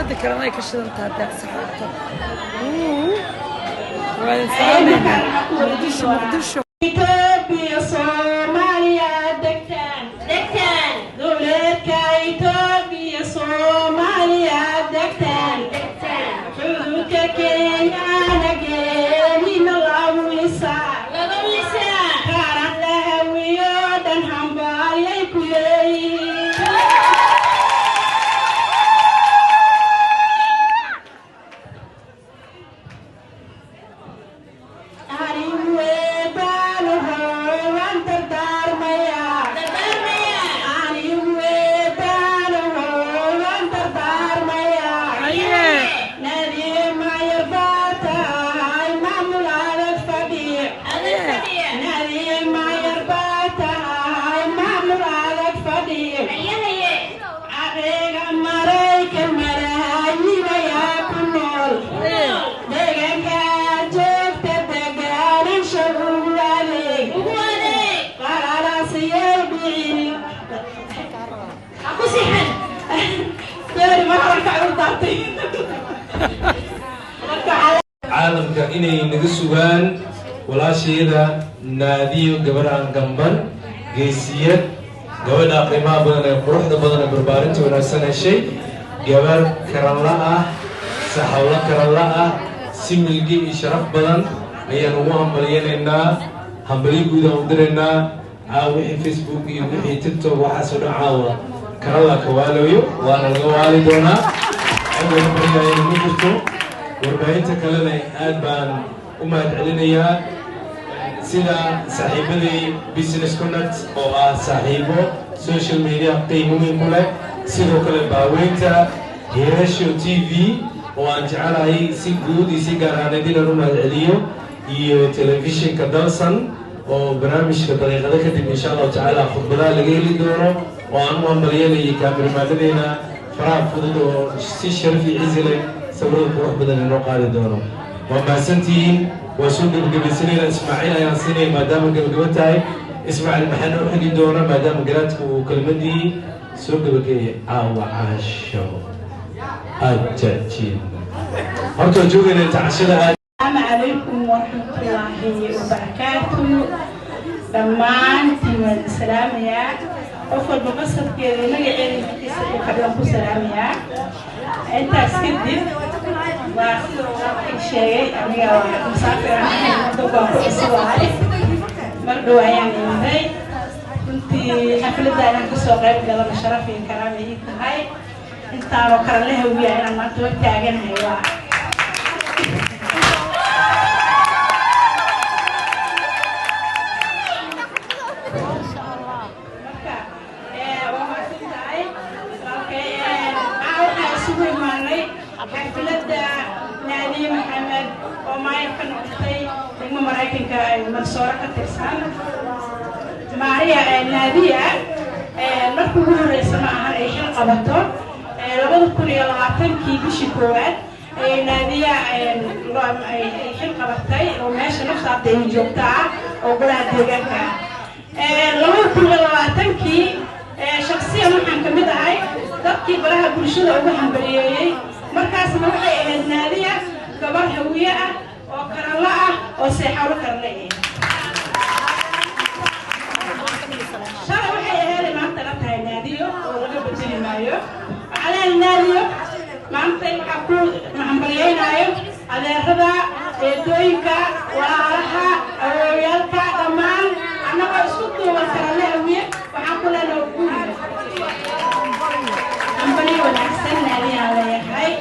كاميرا كرامة كشدن تهدأ سحبته وين سامنا مقدشو إثيوبيا صوماليا دكتان دولتك إثيوبيا صوماليا دكتان حدودك كينيا نجيني نلعب لسا كارت لها ويودن حنبالي كويلي caalamka inay naga sugaan walaasheeda naadiyo gabaraan gamban geesiyad gabadha qiimaha badan ee quruxda badan ee barbaarinta wanaagsan heshay gabar karanla ah saxawlo karanla ah si milgi iyo sharaf badan ayaan ugu hambalyanaynaa hambalyo guud aan u diraynaa wixii Facebook iyo wixii TikTok waxaasoo dhan caawa karanla ka waalayo waana laga waali doonaa ayaan baryahay ma jirto warbaahinta kalena aad baan u mahadcelinayaa sida saaxiibadii Business Connect oo ah saaxiibo social media qiimo weyn ku leh sidoo kale baaweynta Heerasho TV oo aan jecelahay si guud iyo si gaar ahaaneed inaan u mahadceliyo iyo telefishinka Dalsan oo barnaamijka daqiiqada kadib insha Allah tacaala khudbadaha laga heli doono oo aan u hambalyeynayay kaamiraamaanadeena faraha fudud oo si sharaf iyo cizi leh sawirada qurux badan inoo qaadi doono waa mahadsantihiin waa soo gabagabaysanayna Ismaaciil ayaan siinaya maadaama gabagaba tahay Ismaaciil maxaa noo xigi doona maadaama garaadka uu kelmadii soo gabagaya caawa caasho ajaajin horta joogayna inta cashada السلام عليكم ورحمة الله وبركاته دمان تيمان السلام يا أفضل بقصة كذا نجي عيني قبلكم سلام يا أنت سكدي وشيء أنا مسافر أنا دوبا سوالف مرة يعني هاي كنت حفلة أنا كسوق غير قلنا شرفي كرامي هاي أنت وكر له ويا أنا ما توقع عن هوا نادي محمد وما يمكن أختي الممركين كمنصورة كترسان ماريا نادية مركوه الرسمة أي شيء قبضته لقد كل يلاقين كي بشكوات نادية أي شيء قبضتي وماشي نفس عبده جوتها وقولها ديجاكا لقد كل يلاقين كي شخصية محن كمدعي تبكي براها برشلة وبهم بريئي مركز موحي النادية قبر هوية وكرلاء وسيحاول كرلاء شرع وحي أهالي ما انتقلتها النادية ولقى بجري مايو على النادية ما انتقل حقول محمبريين آيو على الرضا دويكا وعلىها أوليالكا دمان أنا وأسكتوا وكرلاء هوية وحقول أنا وقولي محمبري والأحسن نادية على يحي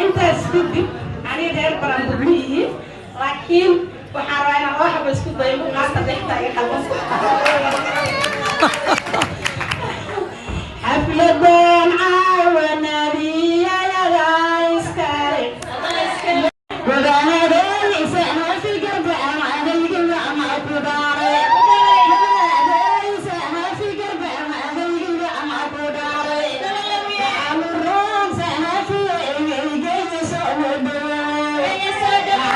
أنت سكتي أنا غير برامبريه لكن وحرائنا واحد بسكت ضيمو غاسة دحتا يخلص حفلة بين عاونا بيا يا غايس كاري ودانا بيني سأنا في قلب أنا القلب أما أبوداري بيني سأنا في قلب أنا القلب أما أبوداري عمر روم سأنا في القلب سأودو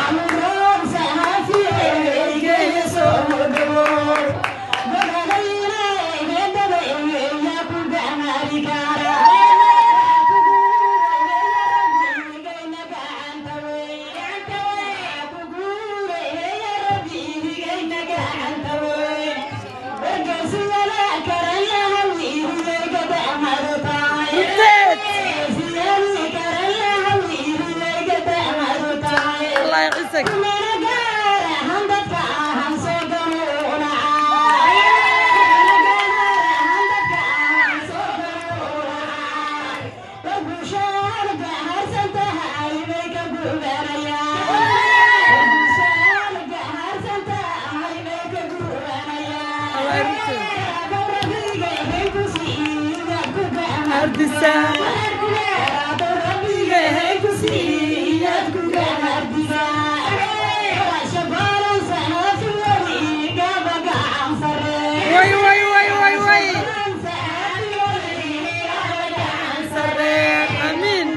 عمر روم سأنا في القلب سأودو بدلينا إذا بدأ يا كل أمريكا هردسة وي وي وي وي وي امين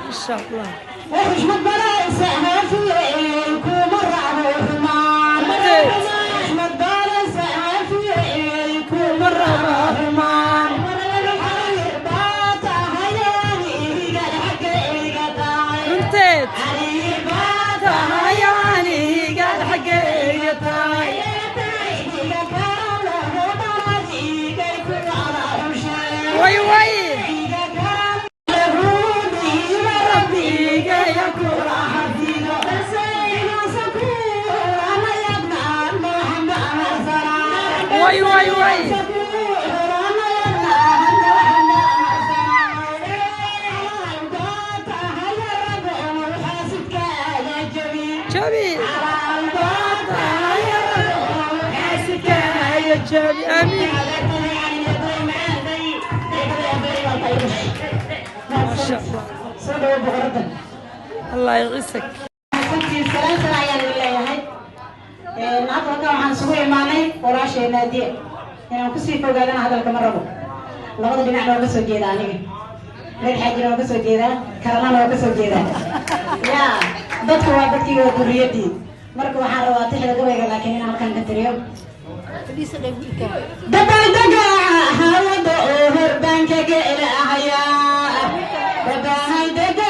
ان شاء الله احمد بلاسها في عينكم الرحمن احمد بلاسها في عينكم الرحمن انتت هياني قال حقيقتي وي وي وي وي وي جميل يا جميل امين ما شاء الله الله يغيثك waxaan sugu imaanay walaasheena diye inaan ku sii fogaadana hadalka ma rabo labada dhinac waa ka soo jeeda aniga meel xajina waa ka soo jeedaa karalana waa ka soo jeedaa yaa dadku waa dadkii waa duriyadii marka waxaan rabaa tixda gabayga laakiin inaan halkan ka tiriyo dabaaldaga hawada oo horbaankaga ilaahayaa dabaaldaga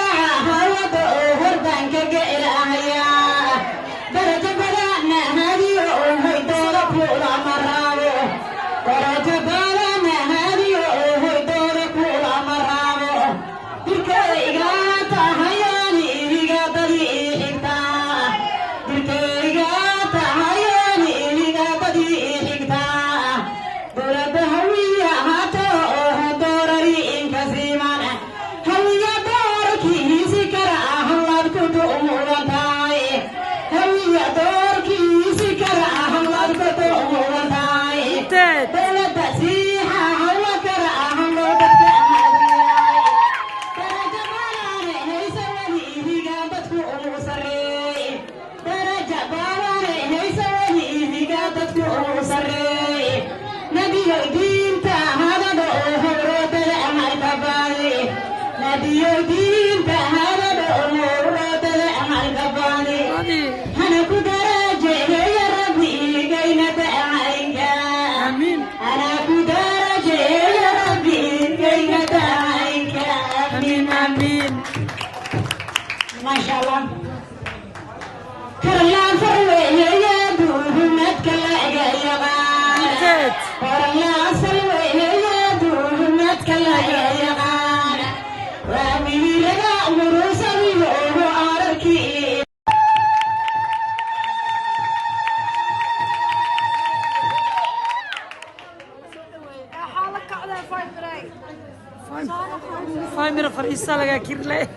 hawada oo horbaankaga ilaahayaa daraja badana hadiyo oo hoydooda kula maraabo daraja badana hadiyo oo hoydooda kula maraabo dirkayga tahayani iliga dadi xigtaa dirkayga tahayani iliga dadi xigtaa dowladda hawiya hata oo doorari inkasiiman hawiya doorkiisi kara halaad ku duumudantahay hawiya doorkiisi kara halaad ku duumudantahay dowladda siixa hawa kara haloo dadka ahadiyaay daraja baalaane haysa weli ihiga dadku ugu sarreey daraja baalaane haysa weli ihiga dadku ugu sarreey nabiyo diinta hadada oo howroodada amalkabaadi nabiyo diinta hadada oo howroodada amalkabaadi hana ku darajeeya rabbi igayna da'aynka امين hana ku darajeeya rabbi igayna da'aynka امين امين ما شاء الله كرلان فروية يا دوهمت كلا يغان انتت كرلان فروية يا دوهمت كلا يغان وامي لنا مروسا يوه عركي فايمر فريسة لغا كيرلي